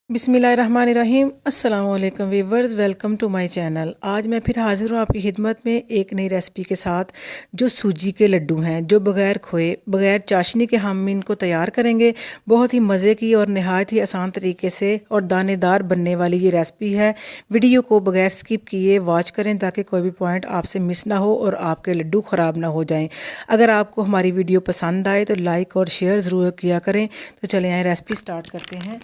बिस्मिल्लाहिर्रहमानिर्रहीम। अस्सलाम वालेकुम viewers, welcome to my channel. आज मैं फिर हाज़िर हूँ आपकी खिदमत में एक नई रेसिपी के साथ, जो सूजी के लड्डू हैं, जो बग़ैर खोए बग़ैर चाशनी के हम इनको तैयार करेंगे। बहुत ही मज़े की और नहायत ही आसान तरीके से और दानेदार बनने वाली ये रेसिपी है। वीडियो को बग़ैर स्किप किए वॉच करें ताकि कोई भी पॉइंट आपसे मिस ना हो और आपके लड्डू ख़राब ना हो जाएँ। अगर आपको हमारी वीडियो पसंद आए तो लाइक और शेयर ज़रूर किया करें। तो चलें आए रेसिपी स्टार्ट करते हैं।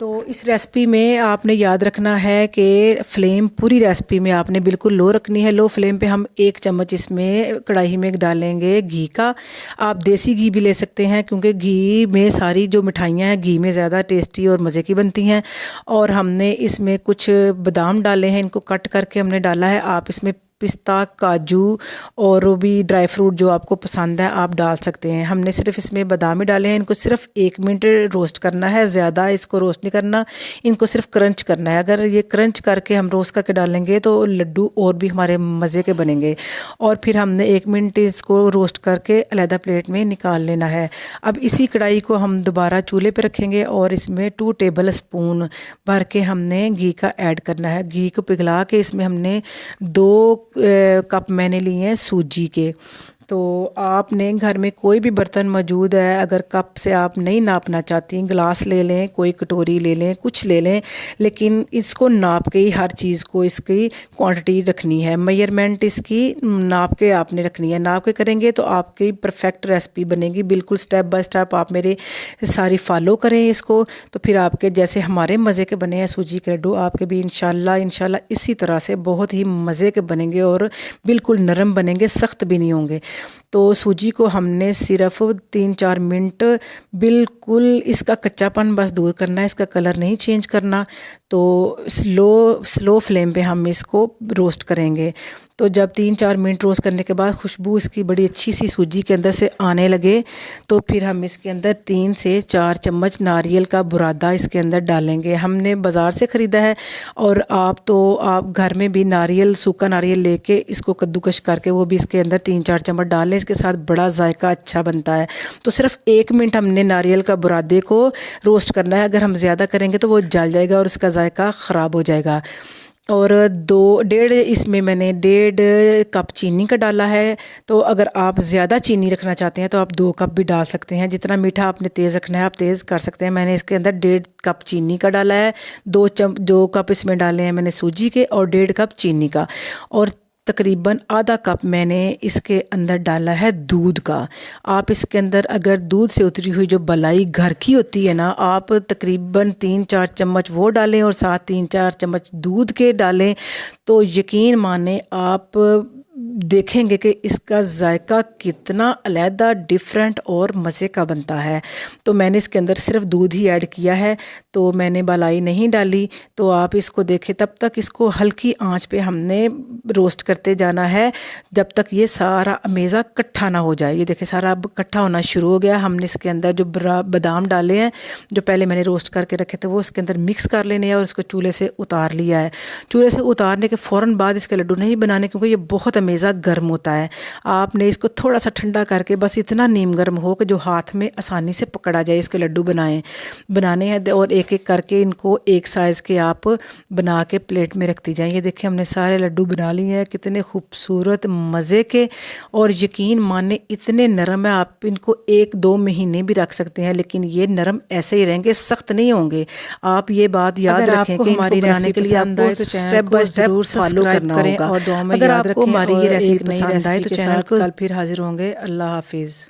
तो इस रेसिपी में आपने याद रखना है कि फ्लेम पूरी रेसिपी में आपने बिल्कुल लो रखनी है। लो फ्लेम पे हम 1 चम्मच इसमें कढ़ाई में डालेंगे घी का। आप देसी घी भी ले सकते हैं क्योंकि घी में सारी जो मिठाइयाँ हैं घी में ज़्यादा टेस्टी और मज़े की बनती हैं। और हमने इसमें कुछ बादाम डाले हैं, इनको कट करके हमने डाला है। आप इसमें पिस्ता, काजू और भी ड्राई फ्रूट जो आपको पसंद है आप डाल सकते हैं। हमने सिर्फ इसमें बादाम ही डाले हैं। इनको सिर्फ 1 मिनट रोस्ट करना है, ज़्यादा इसको रोस्ट नहीं करना, इनको सिर्फ क्रंच करना है। अगर ये क्रंच करके हम रोस्ट करके डालेंगे तो लड्डू और भी हमारे मज़े के बनेंगे। और फिर हमने 1 मिनट इसको रोस्ट करके अलहदा प्लेट में निकाल लेना है। अब इसी कढ़ाई को हम दोबारा चूल्हे पर रखेंगे और इसमें 2 टेबल स्पून भर के हमने घी का ऐड करना है। घी को पिघला के इसमें हमने 2 कप मैंने लिए हैं सूजी के। तो आपने घर में कोई भी बर्तन मौजूद है, अगर कप से आप नहीं नापना चाहती, गिलास ले लें, कोई कटोरी ले लें, कुछ ले लें, लेकिन इसको नाप के ही हर चीज़ को इसकी क्वांटिटी रखनी है। मेजरमेंट इसकी नाप के आपने रखनी है। नाप के करेंगे तो आपकी परफेक्ट रेसिपी बनेगी। बिल्कुल स्टेप बाय स्टेप आप मेरे सारी फॉलो करें इसको, तो फिर आपके जैसे हमारे मज़े के बने हैं सूजी के लड्डू, आपके भी इंशाल्लाह इसी तरह से बहुत ही मज़े के बनेंगे और बिल्कुल नरम बनेंगे, सख्त भी नहीं होंगे। तो सूजी को हमने सिर्फ 3-4 मिनट बिल्कुल इसका कच्चापन बस दूर करना है, इसका कलर नहीं चेंज करना। तो स्लो फ्लेम पे हम इसको रोस्ट करेंगे। तो जब 3-4 मिनट रोस्ट करने के बाद खुशबू इसकी बड़ी अच्छी सी सूजी के अंदर से आने लगे तो फिर हम इसके अंदर 3 से 4 चम्मच नारियल का बुरादा इसके अंदर डालेंगे। हमने बाज़ार से ख़रीदा है और आप घर में भी नारियल, सूखा नारियल लेके इसको कद्दूकश करके वो भी इसके अंदर 3-4 चम्मच डाल लें। इसके साथ बड़ा जायका अच्छा बनता है। तो सिर्फ 1 मिनट हमने नारियल का बुरादे को रोस्ट करना है। अगर हम ज़्यादा करेंगे तो वो जल जाएगा और उसका जायका ख़राब हो जाएगा। और 1.5 इसमें मैंने 1.5 कप चीनी का डाला है। तो अगर आप ज़्यादा चीनी रखना चाहते हैं तो आप 2 कप भी डाल सकते हैं। जितना मीठा आपने तेज़ रखना है आप तेज़ कर सकते हैं। मैंने इसके अंदर 1.5 कप चीनी का डाला है, 2 कप इसमें डाले हैं मैंने सूजी के और 1.5 कप चीनी का, और तकरीबन आधा कप मैंने इसके अंदर डाला है दूध का। आप इसके अंदर अगर दूध से उतरी हुई जो मलाई घर की होती है ना, आप तकरीबन 3-4 चम्मच वो डालें और साथ 3-4 चम्मच दूध के डालें, तो यकीन माने आप देखेंगे कि इसका जायका कितना अलहदा, डिफरेंट और मज़े का बनता है। तो मैंने इसके अंदर सिर्फ दूध ही ऐड किया है, तो मैंने मलाई नहीं डाली। तो आप इसको देखें, तब तक इसको हल्की आंच पे हमने रोस्ट करते जाना है जब तक ये सारा अमेज़ा इकट्ठा ना हो जाए। ये देखें सारा अब इकट्ठा होना शुरू हो गया। हमने इसके अंदर जो बादाम डाले हैं जो पहले मैंने रोस्ट करके रखे थे वो इसके अंदर मिक्स कर लेने हैं और इसको चूल्हे से उतार लिया है। चूल्हे से उतारने के फ़ौरन बाद इसके लड्डू नहीं बनाने क्योंकि ये बहुत अमेज़ा गर्म होता है। आपने इसको थोड़ा सा ठंडा करके बस इतना नीम गर्म हो कि जो हाथ में आसानी से पकड़ा जाए। इसके लड्डू बनाने हैं और एक एक करके इनको एक साइज़ के आप बना के प्लेट में रखती जाएँ। ये देखिए हमने सारे लड्डू बना लिए हैं, कितने खूबसूरत मज़े के, और यकीन माने इतने नरम है। आप इनको 1-2 महीने भी रख सकते हैं लेकिन ये नरम ऐसे ही रहेंगे, सख्त नहीं होंगे। आप ये बात याद रखें कि हमारी रेसिपी के लिए आपको स्टेप बाय स्टेप फॉलो करना होगा। और अगर आपको हमारी ये रेसिपी पसंद आए तो चैनल को कल फिर हाजिर होंगे। अल्लाह हाफिज़।